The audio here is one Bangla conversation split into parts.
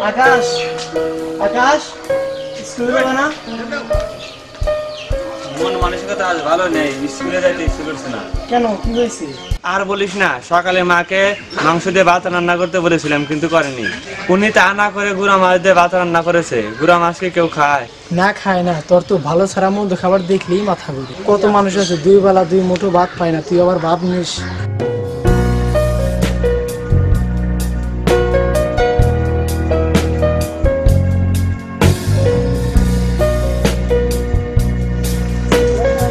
আকাশ আকাশ স্কুলে যাবে না? মন মানসিকতা আজ ভালো নেই, স্কুলে যাইতে ইচ্ছে করছে না। কেন, কি হয়েছে? আর বলিস না, সকালে মাকে মাংস দিয়ে ভাত রান্না করতে বলেছিলাম কিন্তু করেনি। উনি তা না করে গুড়া মাছ দিয়ে ভাত রান্না করেছে। গুড়া মাছকে কেউ খায় না, খায় না। তোর তো ভালো ছাড়া মন্দ খাবার দেখলেই মাথা ঘুরে। কত মানুষ আছে দুই বেলা দুই মুঠো ভাত পায় না, তুই আবার ভাব নিস।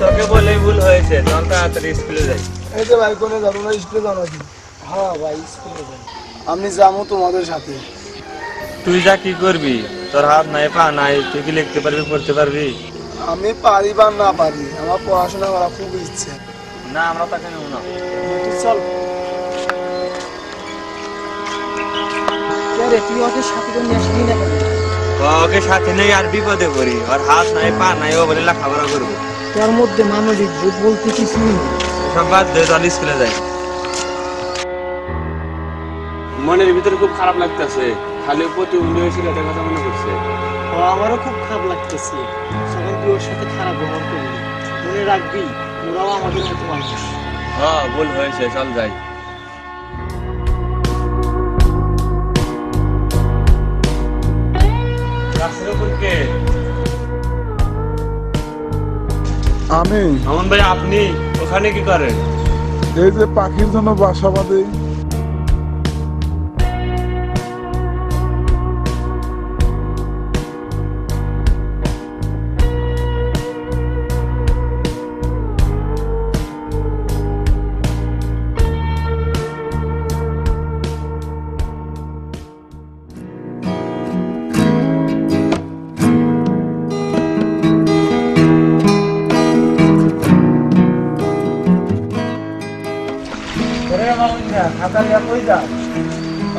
তোকে বলেই ভুল হয়েছে, চল তাড়াতাড়ি স্কুলে যাই। এই যে ভাই, কোনে যাবো না? স্কুলে যাও নাকি? হ্যাঁ ভাই, স্কুলে যাই। আমি যাবো তোমাদের সাথে। তুই যা কি করবি? তোর হাত নাই পা নাই, তুই কি লিখতে পারবি পড়তে পারবি? আমি পারি বা না পারি, আমার পড়াশোনা করা খুব ইচ্ছে। না, আমরা তাকে নেব না। তুই চল। রে, তুই ওকে সাথে করে নিয়ে আসলি না কেন? ওকে সাথে নেই আর বিপদে পড়ি। ওর হাত নাই পা নাই, ও বলে লেখাপড়া করবো। তোর মধ্যে মানবিক বোধ বলতে কিছু নেই। সব বাদ দে, চল স্কুলে যাই। মনের ভিতরে খুব খারাপ লাগতেছে, খালি প্রতিবন্ধী হয়েছিল এটার কথা মনে করছে। আমারও খুব খারাপ লাগতেছে। যখন তুই ওর সাথে খারাপ ব্যবহার করবি, মনে রাখবি ওরাও আমাদের মতো মানুষ। হ্যাঁ, ভুল হয়েছে, চল যাই। আমি আমন ভাই, আপনি ওখানে কি করেন? এই যে পাখির জন্য বাসা বাঁধি।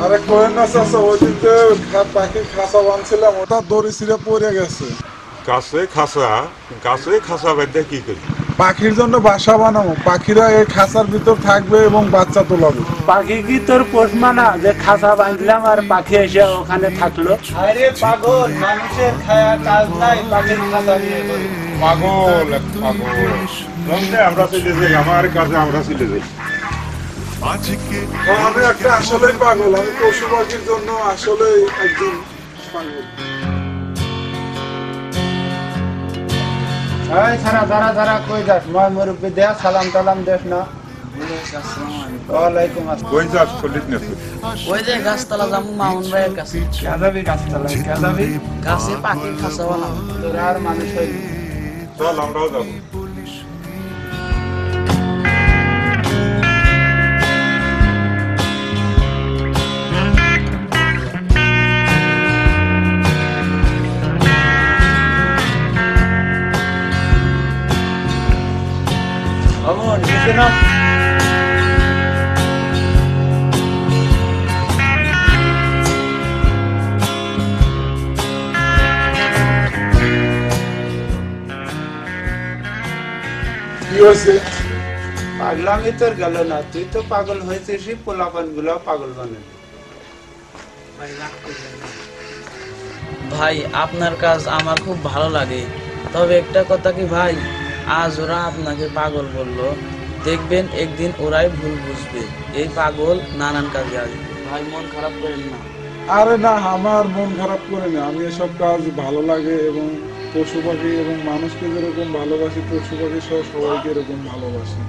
আরে কোয়েন না চাচা, ওই দিন যে পাখির খাঁচা বাঁধছিলাম, ওটা দড়ি ছিঁড়ে পড়ে গেছে। গাছে খাঁচা বেঁধে কি করি? পাখির জন্য বাসা বানাবো, পাখিরা এই খাঁচার ভিতর থাকবে এবং বাচ্চা তোলাবে। পাখি কি তোর পোষ মানা যে খাঁচা বাঁধলাম আর পাখি এসে ওখানে থাকলো? আরে পাগল, মানুষের খায়া কাজ নাই, পাখির খাতা নিয়ে করি। পাগল আমরা চলে যাই, আমার কাছে আমরা চলে যাই। আমি একটা আসলেই পাগল, আমি পশু পাখির জন্য আসলেই একজন পাগল। দাঁড়া কই যাস? ময় মুরব্বী দেয়া সালাম টালাম দেস না। ওয়ালাইকুম আসসালাম। কই যাস? চলিস না তুই? ওই যে গাছতলা যাবো মামুন ভাইয়ের কাছে। কাঁদাবি গাছতলায় কাঁদাবি? গাছে পাখির খাঁচা বানাবো। তোর আর মানুষ হইলি? চল, আমরাও যাবো। আমন, নিচে নাম। কি হয়েছে? পাগলামি তোর গেল না, তুই তো পাগল হয়েছিস, পোলাপান গুলো পাগল বানাবি। ভাই, আপনার কাজ আমার খুব ভালো লাগে। তবে একটা কথা কি ভাই, আজ ওরা আপনাকে পাগল বললো, দেখবেন একদিন ওরাই ভুল বুঝবে। এই পাগল নানান কাজে আসবে। ভাই, মন খারাপ করেন না। আরে না, আমার মন খারাপ করে না। আমি এসব কাজ ভালো লাগে এবং পশু পাখি এবং মানুষকে যেরকম ভালোবাসি, পশু পাখি সহ সবাইকে এরকম ভালোবাসি।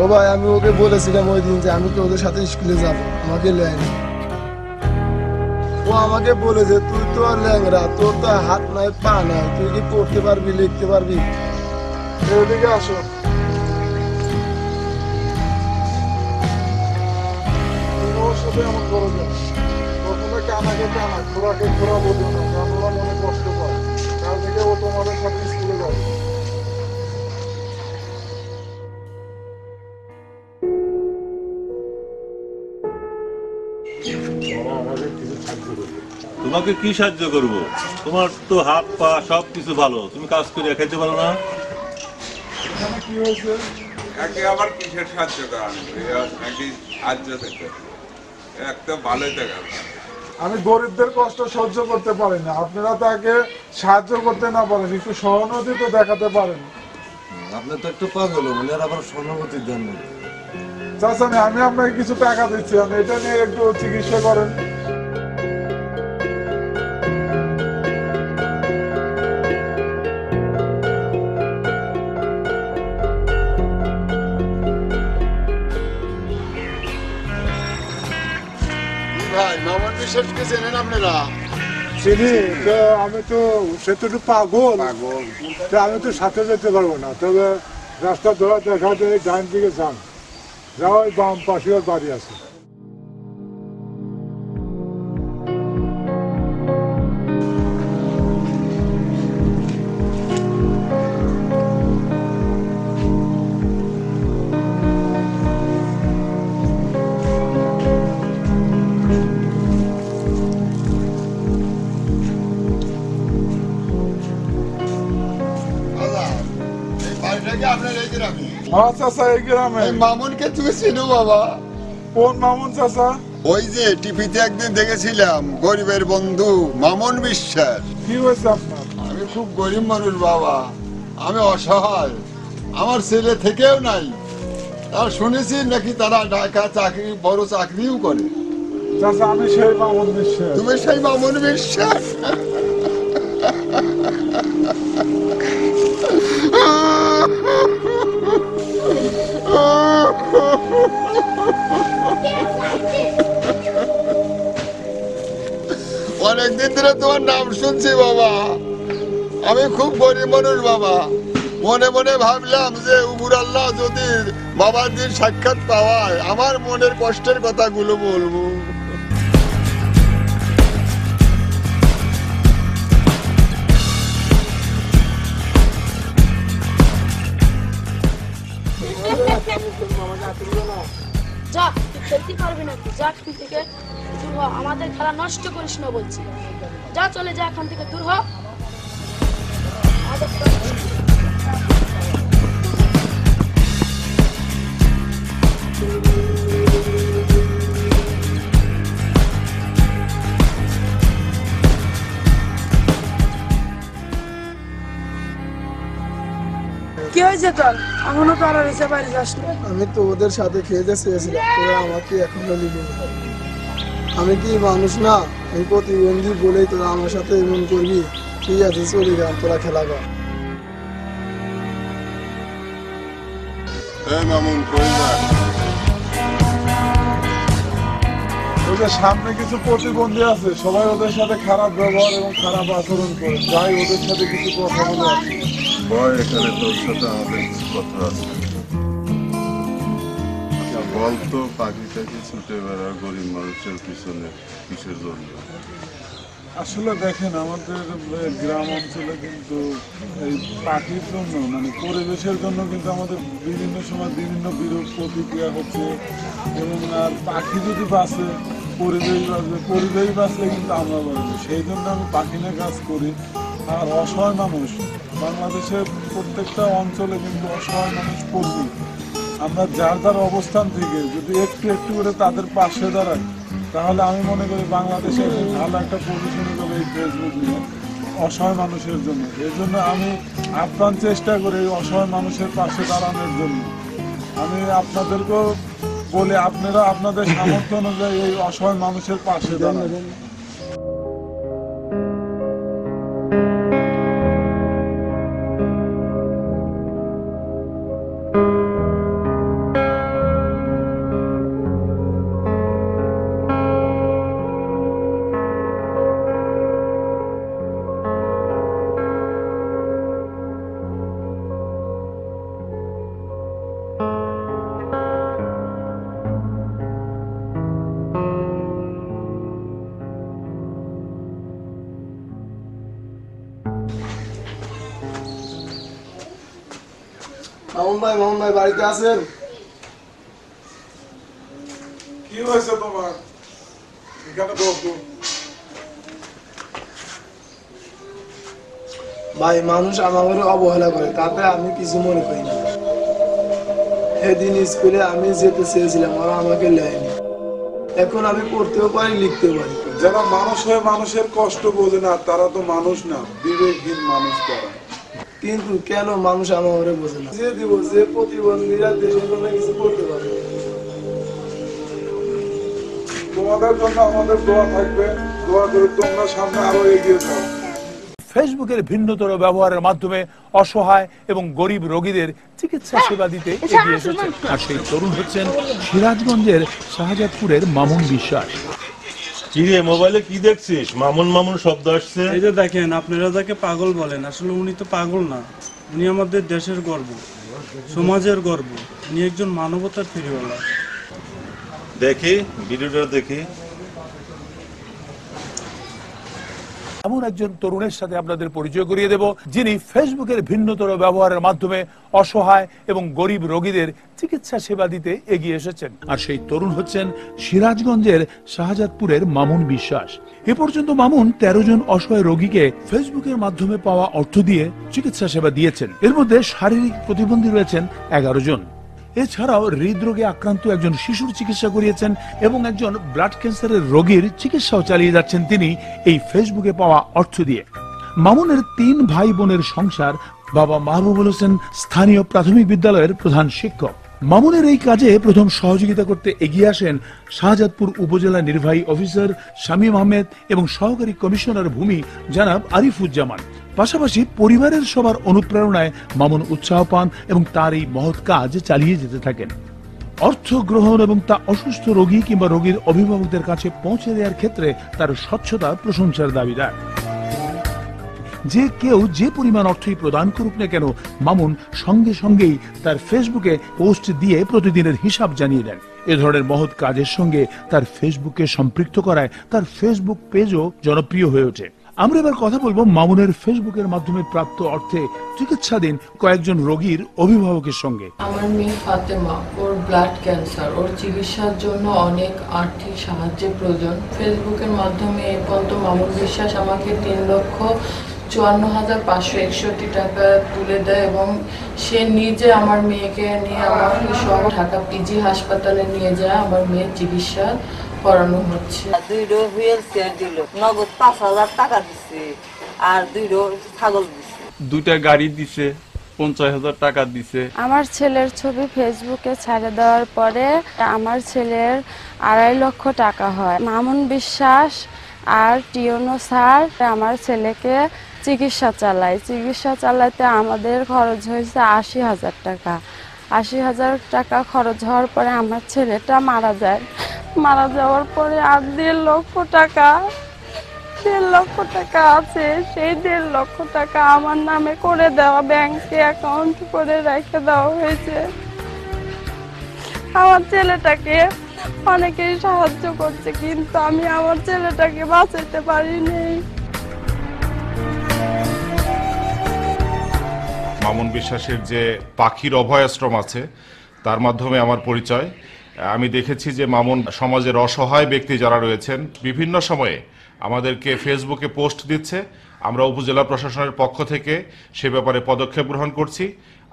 ও ভাই, আমি ওকে বলেছিলাম ওই দিন যে আমি তো ওদের সাথে স্কুলে যাব, আমাকে লেয়নি। ও আমাকে বলে যে তুই তো ল্যাংরা, তোর তো হাত নাই পা নাই, তুই কি পড়তে পারবি লিখতে পারবি? এদিকে আসো। ওর সাথে এমন করো না। প্রথমে কানাকে কানা, খোরাকে খোরা বলবো না, কারণ ওরা মনে কষ্ট পায়। কাল থেকে ও তোমাদের সাথে স্কুলে যাবে। তোমাকে কি সাহায্য করব? তোমার তো হাত পা সব কিছু ভালো, তুমি কাজ করে খাইতে পারো না? এখানে কি হয়েছে? একে আবার কিসের সাহায্য করানো নাকি সাহায্য থেকে একটা ভালোই দেখা আমি গরিবদের কষ্ট সহ্য করতে পারি না, আপনারা তাকে সাহায্য করতে না পারেন, একটু সহানুভূতি তো দেখাতে পারেন। আপনি তো একটু পাগল, ওনার আবার সহানুভূতির জন্য। চাচা আমি আপনাকে কিছু টাকা দিচ্ছি, আপনি এটা নিয়ে একটু চিকিৎসা করেন। ভাই মামুন বিশ্বাসকে চেনেন আপনারা? চিনি তো, আমি তো সে তো একটু পাগল, তো আমি তো সাথে যেতে পারবো না, তবে রাস্তা ধরা দেখা যায় ডান দিকে যান, যাও ওই বাম পাশে ওর বাড়ি আছে। হ্যাঁ চাচা, এই গ্রামে। মামুনকে তুমি চিনো বাবা? কোন মামুন চাচা? ওই যে টিভিতে একদিন দেখেছিলাম, গরিবের বন্ধু মামুন বিশ্বাস। কি হয়েছে আপনার? আমি খুব গরিব মানুষ বাবা, আমি অসহায়, আমার ছেলে থেকেও নাই, আর শুনেছি নাকি তারা ঢাকা চাকরি, বড় চাকরিও করে। চাচা আমি সেই মামুন বিশ্বাস। তুমি সেই মামুন বিশ্বাস? অনেকদিন ধরে তোমার নাম শুনছি বাবা, আমি খুব গরিব মানুষ বাবা, মনে মনে ভাবলাম যে উপর আল্লাহ যদি বাবার দিন সাক্ষাৎ পাওয়ায় আমার মনের কষ্টের কথাগুলো বলবো। যা, তুই খেলতে পারবি না, যা এখান থেকে দূর হ, আমাদের খেলা নষ্ট করিস না বলছি। যা, চলে যা এখান থেকে, দূর হ। কি হয়েছে তোর? এখনো তো আর এসে বাড়ি যাস না। আমি তো ওদের সাথে খেতে চেয়েছিলাম, তোরা আমাকে এখনো নিবি না। আমি কি মানুষ না? আমি প্রতিবন্ধী বলেই তোরা আমার সাথে এমন করবি? ঠিক আছে, চলে গেলাম, তোরা খেলা কর। মামুন কই যাস? ওদের সামনে কিছু প্রতিবন্ধী আছে, সবাই ওদের সাথে খারাপ ব্যবহার এবং খারাপ আচরণ করে, যাই ওদের সাথে কিছু কথা বলে আসি। ভয়, এখানে তোর সাথে আমাদের কিছু কথা আছে। বলতো পাখি টাখি ছুটে বেড়া গরিব মানুষের পিছনে কিসের জন্য? আসলে দেখেন, আমাদের গ্রাম অঞ্চলে কিন্তু এই পাখির জন্য, মানে পরিবেশের জন্য কিন্তু আমাদের বিভিন্ন সময় বিভিন্ন বিরূপ প্রতিক্রিয়া হচ্ছে, এবং আর পাখি যদি বাঁচে পরিবেশ বাঁচবে, পরিবেশ বাঁচলে কিন্তু আমরা বাঁচবো। সেই জন্য আমি পাখি নিয়ে কাজ করি। আর অসহায় মানুষ বাংলাদেশের প্রত্যেকটা অঞ্চলে কিন্তু অসহায় মানুষ প্রচুর। আমরা যার যার অবস্থান থেকে যদি একটু একটু করে তাদের পাশে দাঁড়াই, তাহলে আমি মনে করি বাংলাদেশে ভালো একটা পজিশনে যাবে এই ফেসবুক নিয়ে অসহায় মানুষের জন্য। এই জন্য আমি আপ্রাণ চেষ্টা করি এই অসহায় মানুষের পাশে দাঁড়ানোর জন্য। আমি আপনাদেরকেও বলি, আপনারা আপনাদের সামর্থ্য অনুযায়ী এই অসহায় মানুষের পাশে দাঁড়ান। মামুন ভাই বাড়িতে আছেন? কি হয়েছে তোমার? এখানে বসো। ভাই মানুষ আমাকে অবহেলা করে, তাতে আমি কিছু মনে করি না। সেদিন স্কুলে আমি যেতে চেয়েছিলাম, ওরা আমাকে নেয়নি। এখন আমি পড়তেও পারি, লিখতেও পারি। যারা মানুষ হয়ে মানুষের কষ্ট বোঝে না তারা তো মানুষ না, বিবেকহীন মানুষ তারা। কিন্তু কেন মানুষ আমাকে বোঝে না? যে দিব যে প্রতিবন্ধীরা দেশের জন্য কিছু করতে পারে। তোমাদের জন্য আমাদের দোয়া থাকবে, দোয়া করে তোমরা সামনে আরো এগিয়ে যাও। ফেসবুকের ভিন্নতর ব্যবহারের মাধ্যমে অসহায় এবং গরিব রোগীদের চিকিৎসা সেবা দিতে এগিয়ে এসেছেন। আর সেই তরুণ হচ্ছেন সিরাজগঞ্জের শাহজাদপুরের মামুন বিশ্বাস। কি রে মোবাইলে কি দেখছিস? মামুন মামুন শব্দ আসছে। এই যে দেখেন, আপনারা যাকে পাগল বলেন, আসলে উনি তো পাগল না, উনি আমাদের দেশের গর্ব, সমাজের গর্ব, উনি একজন মানবতার ফেরিওয়ালা। দেখি ভিডিওটা দেখি। এমন একজন তরুণের সাথে আপনাদের পরিচয় করিয়ে দেব, যিনি ফেসবুকের ভিন্নতর ব্যবহারের মাধ্যমে অসহায় এবং গরিব রোগীদের চিকিৎসা সেবা দিতে এগিয়ে এসেছেন। আর সেই তরুণ হচ্ছেন সিরাজগঞ্জের শাহজাদপুরের মামুন বিশ্বাস। এ পর্যন্ত মামুন 13 জন অসহায় রোগীকে ফেসবুকের মাধ্যমে পাওয়া অর্থ দিয়ে চিকিৎসা সেবা দিয়েছেন। এর মধ্যে শারীরিক প্রতিবন্ধী রয়েছেন 11 জন। এছাড়াও হৃদরোগে আক্রান্ত একজন শিশুর চিকিৎসা করিয়েছেন এবং একজন ব্লাড ক্যান্সারের রোগীর চিকিৎসাও চালিয়ে যাচ্ছেন তিনি এই ফেসবুকে পাওয়া অর্থ দিয়ে। মামুনের 3 ভাই বোনের সংসার। বাবা মাহবুবুল হোসেন স্থানীয় প্রাথমিক বিদ্যালয়ের প্রধান শিক্ষক। মামুনের এই কাজে প্রথম সহযোগিতা করতে এগিয়ে আসেন শাহজাদপুর উপজেলা নির্বাহী অফিসার শামীম আহমেদ এবং সহকারী কমিশনার ভূমি জনাব আরিফুজ্জামান। পাশাপাশি পরিবারের সবার অনুপ্রেরণায় মামুন উৎসাহ পান এবং তার এই মহৎ কাজ চালিয়ে যেতে থাকেন। অর্থ গ্রহণ এবং তা অসুস্থ রোগী কিংবা রোগীর অভিভাবকদের কাছে পৌঁছে দেওয়ার ক্ষেত্রে তার স্বচ্ছতা প্রশংসার দাবিদার। যে কেউ যে পরিমাণ অর্থই প্রদান করুক না কেন, মামুন সঙ্গে সঙ্গেই তার ফেসবুকে পোস্ট দিয়ে প্রতিদিনের হিসাব জানিয়ে দেন। এ ধরনের মহৎ কাজের সঙ্গে তার ফেসবুককে সম্পৃক্ত করায় তার ফেসবুক পেজও জনপ্রিয় হয়ে ওঠে। আমরা এবার কথা বলবো মামুনের ফেসবুকের মাধ্যমে প্রাপ্ত অর্থে চিকিৎসাধীন কয়েকজন রোগীর অভিভাবকের সঙ্গে। আমার মেয়ে ফাতেমা, ওর ব্লাড ক্যান্সার, ওর চিকিৎসার জন্য অনেক আর্থিক সাহায্যের প্রয়োজন। ফেসবুকের মাধ্যমে এ পর্যন্ত মামুন বিশ্বাস আমাকে 3,54,561 টাকা তুলে দেয় এবং সে নিজে আমার মেয়েকে নিয়ে আমাকে সহ ঢাকা পিজি হাসপাতালে নিয়ে যায়। আমার মেয়ের চিকিৎসা করানো হচ্ছে। 2 হুইল চেয়ার দিল, নগদ 5,000 টাকা দিচ্ছে, আর 2 ছাগল দিচ্ছে, 2টা গাড়ি দিছে, 50,000 টাকা দিছে। আমার ছেলের ছবি ফেসবুকে ছেড়ে দেওয়ার পরে আমার ছেলের 2.5 লক্ষ টাকা হয়। মামুন বিশ্বাস আর টিওনো স্যার আমার ছেলেকে চিকিৎসা চালায়। চিকিৎসা চালাতে আমাদের খরচ হয়েছে 80,000 টাকা। 80,000 টাকা খরচ হওয়ার পরে আমার ছেলেটা মারা যায়। মারা যাওয়ার পরে আর 1.5 লক্ষ টাকা, 1.5 লক্ষ টাকা আছে। সেই 1.5 লক্ষ টাকা আমার নামে করে দেওয়া, ব্যাংকে অ্যাকাউন্ট করে রেখে দেওয়া হয়েছে। আমার ছেলেটাকে অনেকেই সাহায্য করছে, কিন্তু আমি আমার ছেলেটাকে বাঁচাতে পারিনি। মামুন বিশ্বাসের যে পাখির অভয়াশ্রম আছে তার মাধ্যমে আমার পরিচয়। আমি দেখেছি যে মামুন সমাজের অসহায় ব্যক্তি যারা রয়েছেন বিভিন্ন সময়ে আমাদেরকে ফেসবুকে পোস্ট দিচ্ছে। আমরা উপজেলা প্রশাসনের পক্ষ থেকে সে ব্যাপারে পদক্ষেপ গ্রহণ করছি।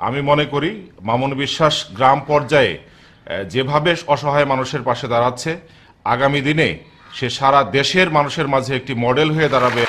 আমি মনে করি মামুন বিশ্বাস গ্রাম পর্যায়ে যেভাবে অসহায় মানুষের পাশে দাঁড়াচ্ছে, আগামী দিনে সে সারা দেশের মানুষের মাঝে একটি মডেল হয়ে দাঁড়াবে।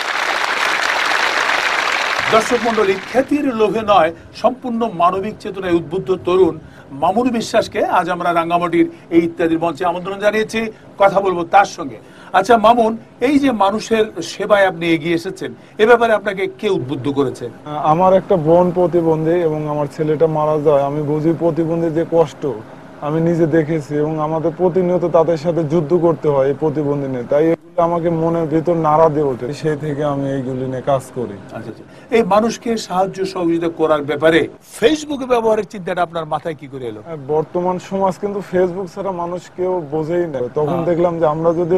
দর্শক মন্ডলী, খ্যাতির লোভে নয়, সম্পূর্ণ মানবিক চেতনায় উদ্বুদ্ধ তরুণ মামুন বিশ্বাসকে আজ আমরা রাঙ্গামাটির এই ইত্যাদির মঞ্চে আমন্ত্রণ জানিয়েছি। কথা বলবো তার সঙ্গে। আচ্ছা মামুন, এই যে মানুষের সেবায় আপনি এগিয়ে এসেছেন, এ ব্যাপারে আপনাকে কে উদ্বুদ্ধ করেছে? আমার একটা বোন প্রতিবন্ধী এবং আমার ছেলেটা মারা যায়। আমি বুঝি প্রতিবন্ধীর যে কষ্ট আমি নিজে দেখেছি এবং আমাদের প্রতিনিয়ত তাদের সাথে যুদ্ধ করতে হয় এই প্রতিবন্ধী নিয়ে। তাই এগুলো আমাকে মনের ভিতর নাড়া দিয়ে ওঠে, সেই থেকে আমি এইগুলি নিয়ে কাজ করি। আচ্ছা, এই মানুষকে সাহায্য সহযোগিতা করার ব্যাপারে ফেসবুক ব্যবহারের চিন্তাটা আপনার মাথায় কি করে এলো? বর্তমান সমাজ কিন্তু ফেসবুক ছাড়া মানুষ কেউ বোঝেই না। তখন দেখলাম যে আমরা যদি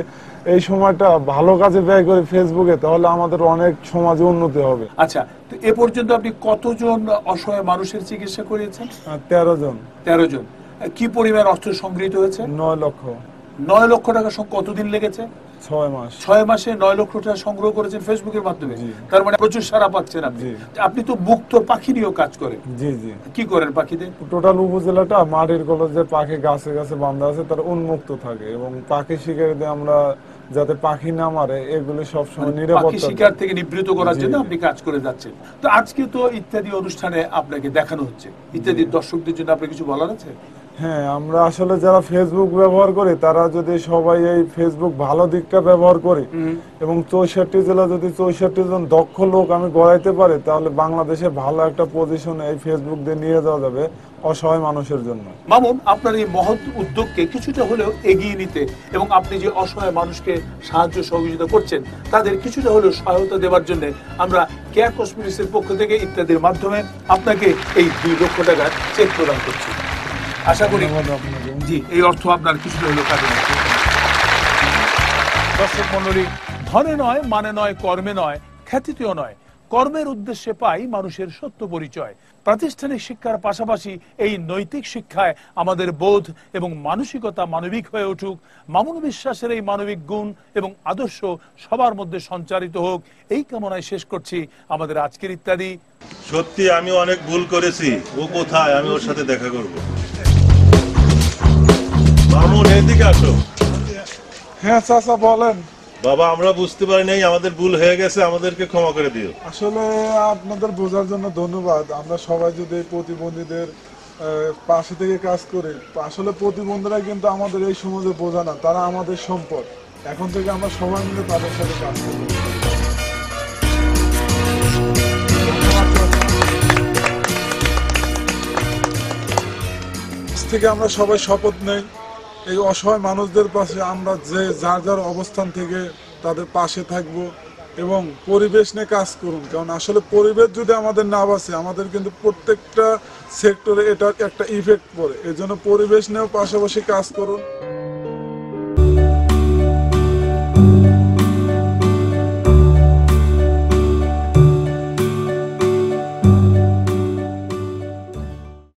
এই সময়টা ভালো কাজে ব্যয় করি ফেসবুকে, তাহলে আমাদের অনেক সমাজে উন্নতি হবে। আচ্ছা, তো এ পর্যন্ত আপনি কতজন অসহায় মানুষের চিকিৎসা করিয়েছেন? 13 জন। 13 জন। কি পরিমাণ অর্থ সংগৃহীত হয়েছে? 9 লক্ষ। 9 লক্ষ টাকা কতদিন লেগেছে? 6 মাস। 6 মাসে 9 লক্ষ টাকা সংগ্রহ করেছেন ফেসবুকের মাধ্যমে, তার মানে প্রচুর সাড়া পাচ্ছেন আপনি। আপনি তো মুক্ত পাখি নিয়েও কাজ করেন। জি জি। কি করেন পাখিদের? টোটাল উপজেলাটা মাটির কলস যে পাখি গাছে গাছে বাঁধা আছে তার উন্মুক্ত থাকে, এবং পাখি শিকারীদের আমরা যাতে পাখি না মারে এগুলো সবসময় পাখি নিরাপত্তা শিকার থেকে নিবৃত করার জন্য আপনি কাজ করে যাচ্ছেন। তো আজকে তো ইত্যাদি অনুষ্ঠানে আপনাকে দেখানো হচ্ছে, ইত্যাদি দর্শকদের জন্য আপনার কিছু বলার আছে? হ্যাঁ, আমরা আসলে যারা ফেসবুক ব্যবহার করি তারা যদি সবাই এই ফেসবুক ভালো দিকটা ব্যবহার করি এবং 64 জেলা যদি 64 জন দক্ষ লোক আমি গড়াইতে পারি, তাহলে বাংলাদেশে ভালো একটা পজিশনে এই ফেসবুক দিয়ে নিয়ে যাওয়া যাবে অসহায় মানুষের জন্য। মামুন, আপনার এই মহৎ উদ্যোগকে কিছুটা হলেও এগিয়ে নিতে এবং আপনি যে অসহায় মানুষকে সাহায্য সহযোগিতা করছেন তাদের কিছুটা হলেও সহায়তা দেওয়ার জন্য আমরা কেয়ার কসমেটিক্সের পক্ষ থেকে ইত্যাদির মাধ্যমে আপনাকে এই 2 লক্ষ টাকার চেক প্রদান করছি। আশা করি জি এই অর্থ আপনার কিছুটা হলেও কাজে লাগবে। দর্শক মণ্ডলী, ধনে নয়, মানে নয়, কর্মে নয়, খ্যাতিতেও নয়, কর্মের উদ্দেশ্যে পাই মানুষের সত্য পরিচয়। প্রাতিষ্ঠানিক শিক্ষার পাশাপাশি এই নৈতিক শিক্ষায় আমাদের বোধ এবং মানসিকতা মানবিক হয়ে উঠুক। মামুন বিশ্বাসের এই মানবিক গুণ এবং আদর্শ সবার মধ্যে সঞ্চারিত হোক, এই কামনায় শেষ করছি আমাদের আজকের ইত্যাদি। সত্যি আমি অনেক ভুল করেছি, ও কোথায়, আমি ওর সাথে দেখা করব। মামুন, এদিকে আসো। হ্যাঁ চাচা বলেন। বাবা, আমরা বুঝতে পারি নাই, আমাদের ভুল হয়ে গেছে, আমাদেরকে ক্ষমা করে দিও। আসলে আপনাদের বোঝার জন্য ধন্যবাদ। আমরা সবাই যদি প্রতিবন্ধীদের পাশে থেকে কাজ করি, আসলে প্রতিবন্ধীরা কিন্তু আমাদের এই সমাজে বোঝা না, তারা আমাদের সম্পদ। এখন থেকে আমরা সবাই মিলে তাদের সাথে কাজ করব। থেকে আমরা সবাই শপথ নেই এই অসহায় মানুষদের পাশে আমরা যে যার যার অবস্থান থেকে তাদের পাশে থাকব এবং পরিবেশ নিয়ে কাজ করুন। কারণ আসলে পরিবেশ যদি আমাদের না বাঁচে, আমাদের কিন্তু প্রত্যেকটা সেক্টরে এটার একটা ইফেক্ট পড়ে। এর জন্য পরিবেশ নিয়েও পাশাপাশি কাজ করুন।